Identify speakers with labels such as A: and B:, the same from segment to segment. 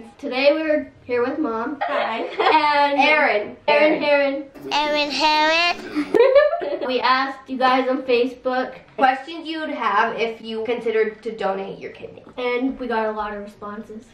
A: friends. Today we're here with Mom.
B: Hi.
A: And Herrin. We asked you guys on Facebook questions you would have if you considered to donate your kidney. And we got a lot of responses.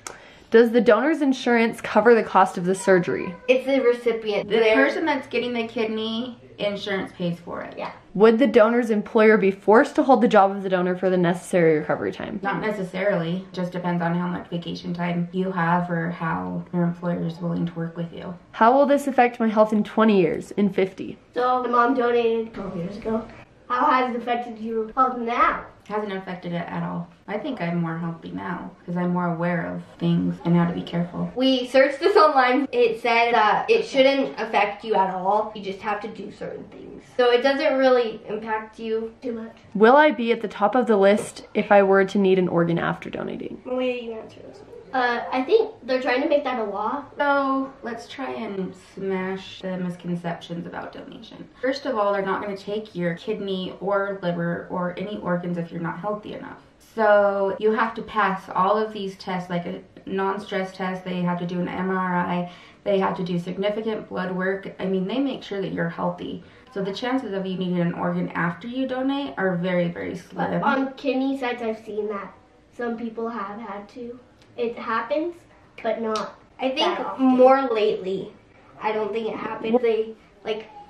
C: Does the donor's insurance cover the cost of the surgery?
A: It's the recipient.
B: The person that's getting the kidney, insurance pays for it.
A: Yeah.
C: Would the donor's employer be forced to hold the job of the donor for the necessary recovery time?
B: Not necessarily. Just depends on how much vacation time you have or how your employer is willing to work with you.
C: How will this affect my health in 20 years, in 50?
A: So my mom donated 12 years ago. How has it affected your health now?
B: Hasn't affected it at all. I think I'm more healthy now because I'm more aware of things and how to be careful.
A: We searched this online. It said that it shouldn't affect you at all. You just have to do certain things. So it doesn't really impact you too much.
C: Will I be at the top of the list if I were to need an organ after donating?
A: Malia, you answer this one. I think they're trying to make that a law.
B: So let's try and smash the misconceptions about donation. First of all, they're not going to take your kidney or liver or any organs if you're not healthy enough. So you have to pass all of these tests, like a non-stress test. They have to do an MRI. They have to do significant blood work. I mean, they make sure that you're healthy. So the chances of you needing an organ after you donate are very, very slim.
A: On kidney sites, I've seen that some people have had to. It happens, but not. I think more lately. I don't think it happens. They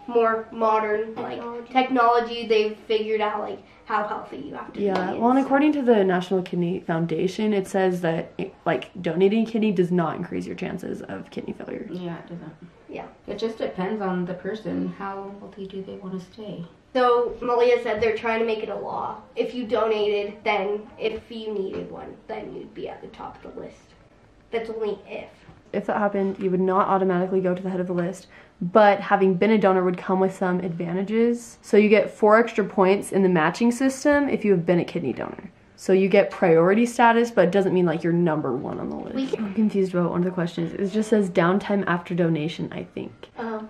A: more modern technology. They've figured out how healthy you have to be.
C: Yeah, well, and according to the National Kidney Foundation, it says that donating a kidney does not increase your chances of kidney failure.
B: Yeah, it doesn't.
A: Yeah.
B: It just depends on the person. How healthy do they want to stay?
A: So Malia said they're trying to make it a law. If you donated, then if you needed one, then you'd be at the top of the list. That's only if.
C: If that happened, you would not automatically go to the head of the list, but having been a donor would come with some advantages. So you get 4 extra points in the matching system if you have been a kidney donor. So you get priority status, but it doesn't mean you're number 1 on the list. I'm confused about one of the questions. It just says downtime after donation, I think.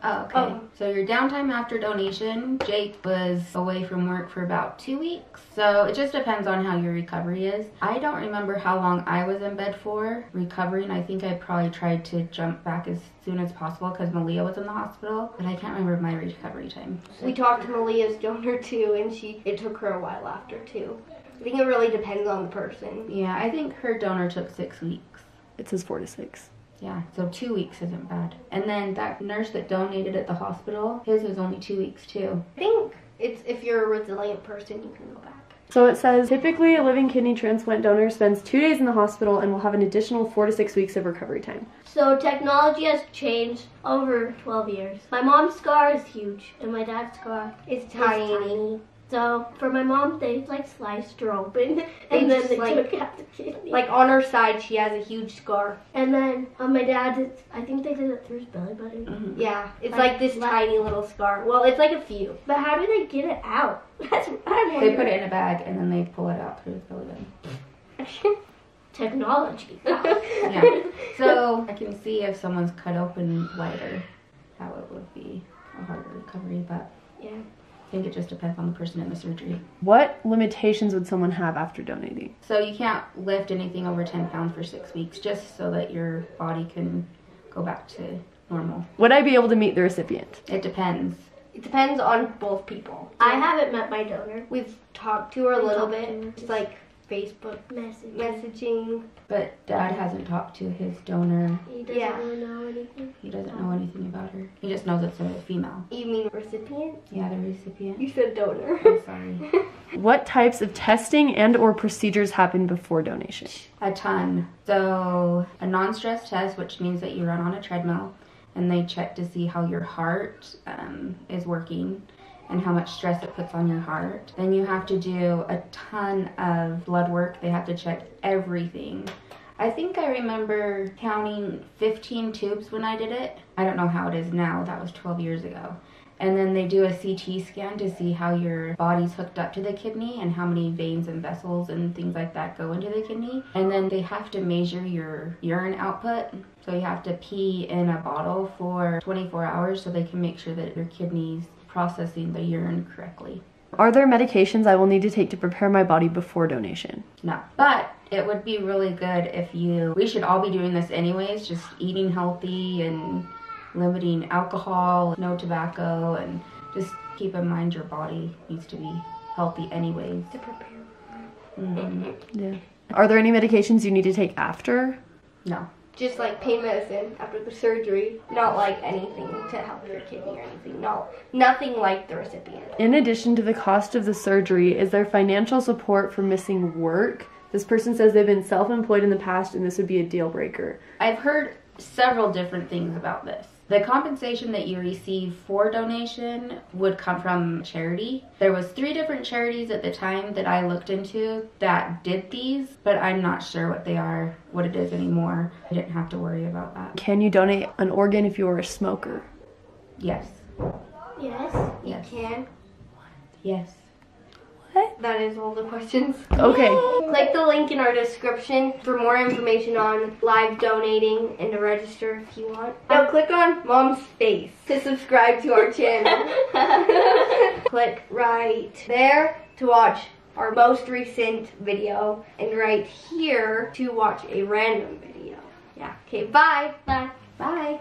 B: Okay. So your downtime after donation, Jake was away from work for about 2 weeks. So it just depends on how your recovery is. I don't remember how long I was in bed for recovering. I think I probably tried to jump back as soon as possible because Malia was in the hospital, but I can't remember my recovery time.
A: We talked to Malia's donor too, and it took her a while after too. I think it really depends on the person.
B: Yeah, I think her donor took 6 weeks.
C: It says 4 to 6.
B: Yeah, so 2 weeks isn't bad. And then that nurse that donated at the hospital, his was only 2 weeks too.
A: I think it's if you're a resilient person, you can go back.
C: So it says, typically a living kidney transplant donor spends 2 days in the hospital and will have an additional 4 to 6 weeks of recovery time.
A: So technology has changed over 12 years. My mom's scar is huge, and my dad's scar is tiny. So for my mom, they sliced her open, and then they took out the kidney. On her side, she has a huge scar. And then on my dad's, I think they did it through his belly button. Mm-hmm. Yeah, it's this tiny little scar. Well, it's a few. But how do they get it out?
B: They put it in a bag and then they pull it out through his belly button.
A: Technology.
B: Yeah. So I can see if someone's cut open wider, how it would be a harder recovery, but yeah. I think it just depends on the person in the surgery.
C: What limitations would someone have after donating?
B: So you can't lift anything over 10 pounds for 6 weeks, just so that your body can go back to normal.
C: Would I be able to meet the recipient?
B: It depends.
A: It depends on both people. I haven't met my donor. We've talked to her a little bit. It's Facebook messaging.
B: But Dad hasn't talked to his donor.
A: He doesn't really know anything.
B: He doesn't know anything about her. He just knows it's a female.
A: You mean recipient?
B: Yeah, the recipient.
A: You said donor.
B: I'm sorry.
C: What types of testing and or procedures happen before donation?
B: A ton. So a non-stress test, which means that you run on a treadmill and they check to see how your heart is working and how much stress it puts on your heart. Then you have to do a ton of blood work. They have to check everything. I think I remember counting 15 tubes when I did it. I don't know how it is now. That was 12 years ago. And then they do a CT scan to see how your body's hooked up to the kidney and how many veins and vessels and things like that go into the kidney. And then they have to measure your urine output. So you have to pee in a bottle for 24 hours so they can make sure that your kidney's processing the urine correctly.
C: Are there medications I will need to take to prepare my body before donation?
B: No. But it would be really good if we should all be doing this anyways, just eating healthy and limiting alcohol, no tobacco, and just keep in mind your body needs to be healthy anyways.
A: To prepare.
C: Yeah. Are there any medications you need to take after?
B: No.
A: Just like pain medicine after the surgery, not like anything to help your kidney or anything. No, nothing like the recipient.
C: In addition to the cost of the surgery, is there financial support for missing work? This person says they've been self-employed in the past and this would be a deal breaker.
B: I've heard several different things about this. The compensation that you receive for donation would come from charity. There was 3 different charities at the time that I looked into that did these, but I'm not sure what it is anymore. I didn't have to worry about that.
C: Can you donate an organ if you are a smoker?
B: Yes.
A: Yes,
B: Yes.
A: you can.
B: Yes.
A: That is all the questions.
C: Okay.
A: Click the link in our description for more information on live donating and to register if you want. Now click on Mom's face to subscribe to our channel. Click right there to watch our most recent video and right here to watch a random video. Yeah. Okay, bye. Bye.
B: Bye.